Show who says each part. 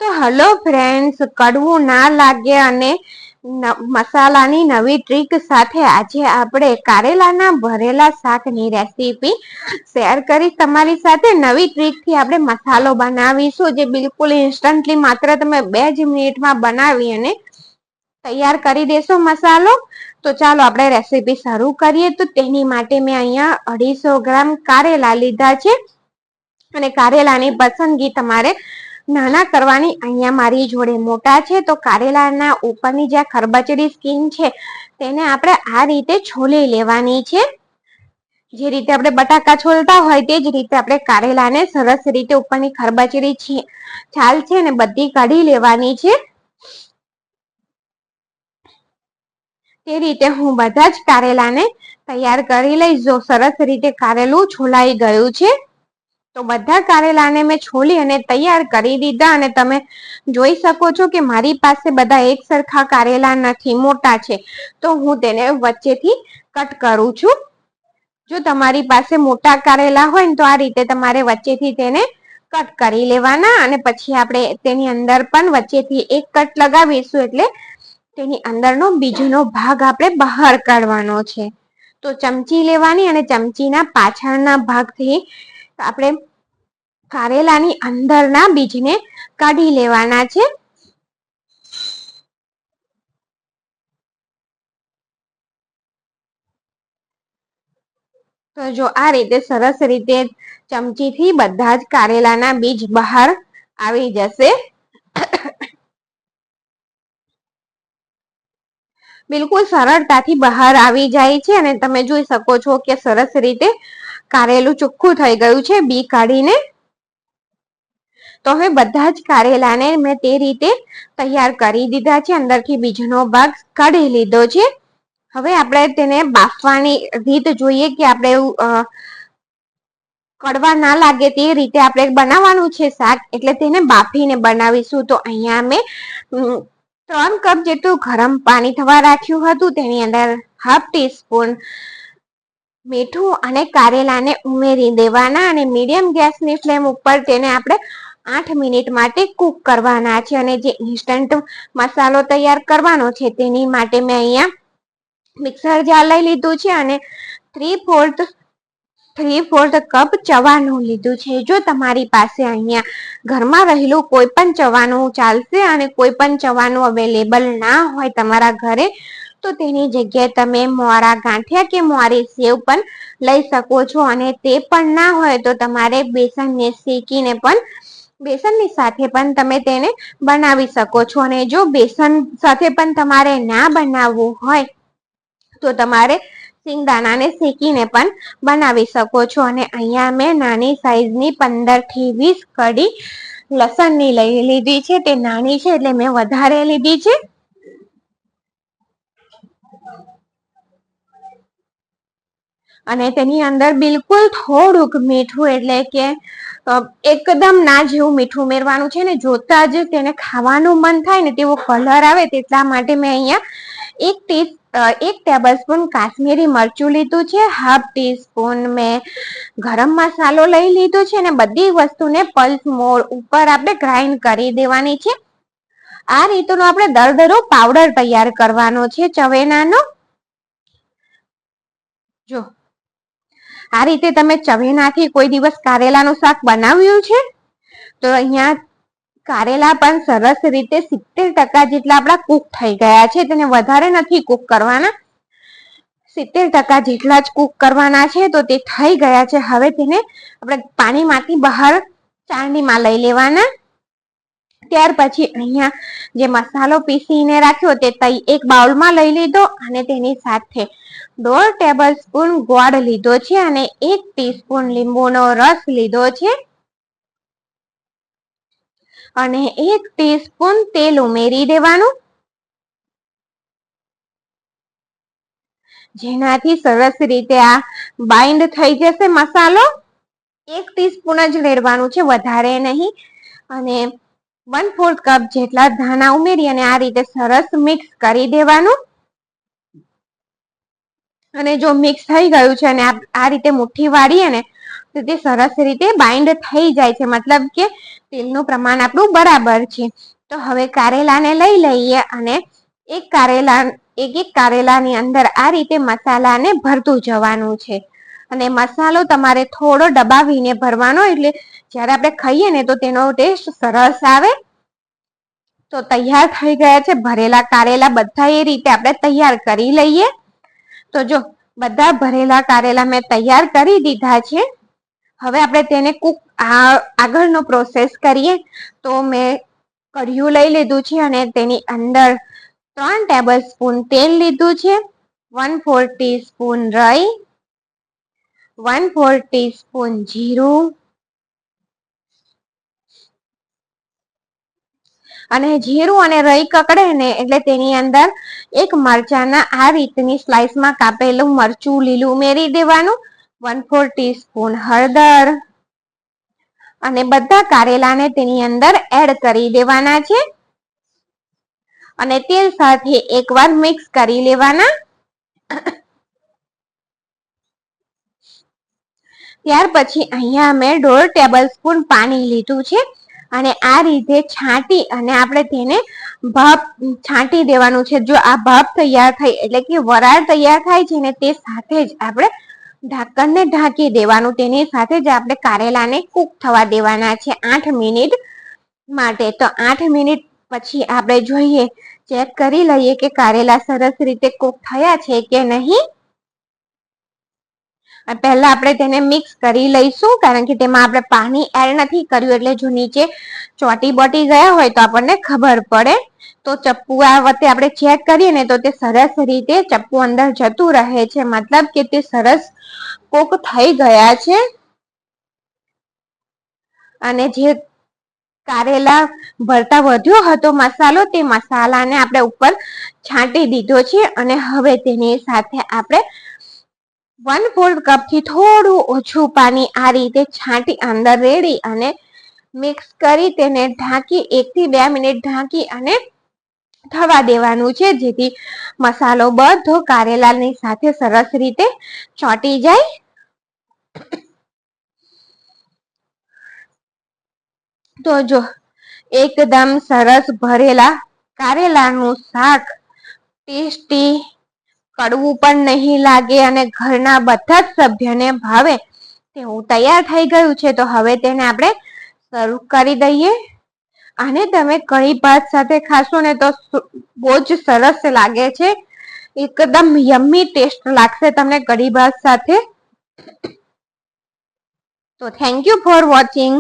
Speaker 1: તો hello friends, કડવું ના લાગે અને મસાલાની નવી ટ્રીક સાથે આજે આપણે કારેલાના ભરેલા શાકની રેસીપી શેર કરી તમારી સાથે. નવી ટ્રીકથી આપણે મસાલો બનાવીશું જે બિલકુલ ઇન્સ્ટન્ટલી માત્ર તમે 2 જ મિનિટમાં બનાવી અને તૈયાર કરી દેશો મસાલો. તો ચાલો આપણે રેસીપી શરૂ કરીએ. તો તેની માટે મેં અહીંયા 250 ગ્રામ કારેલા લીધા છે અને કારેલાની પસંદગી તમારે નાના કરવાની. અહીંયા મારી જોડે મોટા છે. તો કારેલાના ઉપરની જે ખરબચડી સ્કીન છે તેને આપણે આ રીતે છોલી લેવાની છે. જે રીતે આપણે બટાકા છોલતા હોય તે જ રીતે આપણે કારેલાને સરસ રીતે ઉપરની ખરબચડી છાલ છે ને બધી કાઢી લેવાની છે. તે રીતે હું બધા જ કારેલાને તૈયાર કરી લઈશ. જો સરસ રીતે કારેલું છોલાઈ ગયું છે તો બધા કારેલાને મેં છોલી અને તૈયાર કરી દીધા. અને તમે જોઈ શકો છો કે મારી પાસે બધા એક સરખા કારેલા નથી, મોટા છે, તો હું તેને વચ્ચેથી કટ કરું છું. જો તમારી પાસે મોટા કારેલા હોય ને તો આ રીતે તમારે વચ્ચેથી તેને કટ કરી લેવાના. અને પછી આપણે તેની અંદર પણ વચ્ચેથી એક કટ લગાવીશું એટલે તેની અંદરનો બીજનો ભાગ આપણે બહાર કાઢવાનો છે. તો ચમચી લેવાની અને ચમચીના પાછળના ભાગથી આપણે કારેલાની અંદરના બીજને કાઢી લેવાના છે. તો જો આ રીતે સરસ રીતે ચમચીથી બધા જ કારેલાના બીજ બહાર આવી જશે. બિલકુલ સરળતાથી બહાર આવી જાય છે અને તમે જોઈ શકો છો કે સરસ રીતે કારેલું ચોખ્ખું થઈ ગયું છે બી કાઢીને. તો હવે બધા જ કારેલાને મેં તે રીતે તૈયાર કરી દીધા છે. અંદરથી બીજનો ભાગ કાઢી લીધો છે. હવે આપણે તેને બાફવાની રીત જોઈએ કે આપણે કડવા ના લાગે તે રીતે આપણે બનાવવાનું છે શાક, એટલે તેને બાફીને બનાવીશું. તો અહીંયા અમે 3 કપ જેટલું ગરમ પાણી થવા રાખ્યું હતું. તેની અંદર ½ ટીસ્પૂન મીઠું અને કારેલાને ઉમેરી દેવાના અને મીડિયમ ગેસની ફ્લેમ ઉપર તેને આપણે 8 મિનિટ માટે કૂક કરવાના છે. અને જે ઇન્સ્ટન્ટ મસાલો તૈયાર કરવાનો છે તેની માટે મેં અહીંયા મિક્સર જાર લઈ લીધું છે અને 3/4 કપ ચવાનું લીધું છે. જો તમારી પાસે અહીંયા ઘરમાં રહેલું કોઈ પણ ચવાનું ચાલશે અને કોઈ પણ ચવાનું અવેલેબલ ના હોય તમારા ઘરે તો તેની જગ્યાએ તમે મોરા ગાંઠિયા કે મોરી સેવ પણ લઈ શકો છો. અને તે પણ ના હોય તો તમારે બેસનને શેકીને પણ બેસનની સાથે પણ તમે તેને બનાવી શકો છો. અને જો બેસન સાથે પણ તમારે ના બનાવવું હોય તો તમારે સિંગદાણાને શેકીને પણ બનાવી શકો છો. અને અહીંયા મેં નાની સાઈઝની 15 થી 20 કડી લસણની લઈ લીધી છે. તે નાની છે એટલે મેં વધારે લીધી છે. અને તેની અંદર બિલકુલ થોડુંક મીઠું, એટલે કે એકદમ ના જેવું મીઠું ઉમેરવાનું છે. ને જોતા જ તેને ખાવાનું મન થાય ને તેવો કલર આવે તેટલા માટે મેં અહીંયા 1 ટેબલ સ્પૂન કાશ્મીરી મરચું લીધું છે. ½ ટીસ્પૂન મેં ગરમ મસાલો લઈ લીધો છે. અને બધી વસ્તુને પલ્સ મોડ ઉપર આપણે ગ્રાઇન્ડ કરી દેવાની છે. આ રીતનો આપણે દરદરો પાવડર તૈયાર કરવાનો છે ચવેનાનો. જો આ રીતે તમે ચવેનાથી કોઈ દિવસ કારેલાનું શાક બનાવ્યું છે તો અહીંયા કારેલા પણ સરસ રીતે 70% જેટલા આપણા કૂક થઈ ગયા છે. તેને વધારે નથી કૂક કરવાના, 70% જેટલા જ કૂક કરવાના છે. તો તે થઈ ગયા છે. હવે તેને આપણે પાણીમાંથી બહાર ચાળણીમાં લઈ લેવાના. ત્યાર પછી અહીંયા જે મસાલો પીસીને રાખ્યો તે એક બાઉલમાં લઈ લીધો અને તેની સાથે 1/2 ટેબલ સ્પૂન ગોળ લીધો છે અને 1 ટીસ્પૂન લીંબુનો રસ લીધો છે અને 1 ટીસ્પૂન તેલ ઉમેરી દેવાનું, જેનાથી સરસ રીતે આ બાઇન્ડ થઈ જશે મસાલો. 1 ટીસ્પૂન જ રેડવાનું છે, વધારે નહીં. અને 1/4 કપ જેટલા ધાણા ઉમેરી અને આ રીતે સરસ મિક્સ કરી દેવાનું. અને જો મિક્સ થઈ ગયું છે અને આ રીતે મુઠ્ઠી વાળીએ ને તો તે સરસ રીતે બાઇન્ડ થઈ જાય છે, મતલબ કે તેલનું પ્રમાણ આપણું બરાબર છે. તો હવે કારેલાને લઈ લઈએ અને એક કારેલાની અંદર આ રીતે મસાલાને ભરતું જવાનું છે. અને મસાલો તમારે થોડો દબાવીને ભરવાનો, એટલે જ્યારે આપણે ખાઈએ ને તો તેનો ટેસ્ટ સરસ આવે. તો તૈયાર થઈ ગયા છે ભરેલા કારેલા, બધા એ રીતે આપણે તૈયાર કરી લઈએ. તો જો બધા ભરેલા કારેલા મેં તૈયાર કરી દીધા છે. હવે આપણે તેને આગળનો પ્રોસેસ કરીએ. તો મેં કઢિયું લઈ લીધું છે અને તેની અંદર 3 ટેબલ સ્પૂન તેલ લીધું છે, 1/4 ટીસ્પૂન રાઈ, 1/4 ટીસ્પૂન જીરું, અને જીરું અને રાઈ કકડે ને એટલે તેની અંદર એક મરચાના આ રીતની સ્લાઇસમાં કાપેલું મરચું લીલું ઉમેરી દેવાનું, 1/4 ટીસ્પૂન હળદર, અને બધા કારેલાને તેની અંદર એડ કરી દેવાના છે. અને તેલ સાથે એકવાર મિક્સ કરી લેવાના. ત્યાર પછી અહીંયા મેં 1/2 ટેબલ સ્પૂન પાણી લીધું છે અને આ રીતે છાંટી અને આપણે તેને છાંટી દેવાનું છે. જો આ ભાપ તૈયાર થઈ એટલે કે વરાળ તૈયાર થાય છે ને તે સાથે જ આપણે ઢાંકણને ઢાંકી દેવાનું. તેની સાથે જ આપણે કારેલાને કૂક થવા દેવાના છે 8 મિનિટ માટે. તો 8 મિનિટ પછી આપણે જોઈએ, ચેક કરી લઈએ કે કારેલા સરસ રીતે કૂક થયા છે કે નહીં. પહેલા આપણે તેને મિક્સ કરી લઈશું, કારણ કે તેમાં આપણે પાણી એડ નથી કર્યું, એટલે જો નીચે ચોટી બોટી ગયા હોય તો આપણને ખબર પડે. તો ચપ્પુ આ વખતે આપણે ચેક કરીએ ને તો તે સરસ રીતે ચપ્પુ અંદર જતું રહે છે, મતલબ કે તે સરસ કૂક થઈ ગયા છે. અને જે કારેલા ભરતા વધ્યો હતો મસાલો, તે મસાલાને આપણે ઉપર છાંટી દીધો છે. અને હવે તેની સાથે આપણે 1/4 કપ થી થોડું ઓછું પાણી આ રીતે છાંટી અંદર રેડી અને મિક્સ કરી તેને ઢાંકી 1 થી 2 મિનિટ ઢાંકી અને થવા દેવાનું છે, જેથી મસાલો બધો કારેલાની સાથે સરસ રીતે ચોંટી જાય. તો જો એકદમ સરસ ભરેલા કારેલાનું શાક ટેસ્ટી, કડવું પણ નહીં લાગે અને ઘરના બધા જ સભ્યને ભાવે તેવું તૈયાર થઈ ગયું છે. તો હવે તેને આપણે સર્વ કરી દઈએ. અને તમે કઢી ભાત સાથે ખાશો ને તો બહુ જ સરસ લાગે છે, એકદમ યમ્મી ટેસ્ટ લાગશે તમને કઢી ભાત સાથે. તો થેન્ક યુ ફોર વોચિંગ.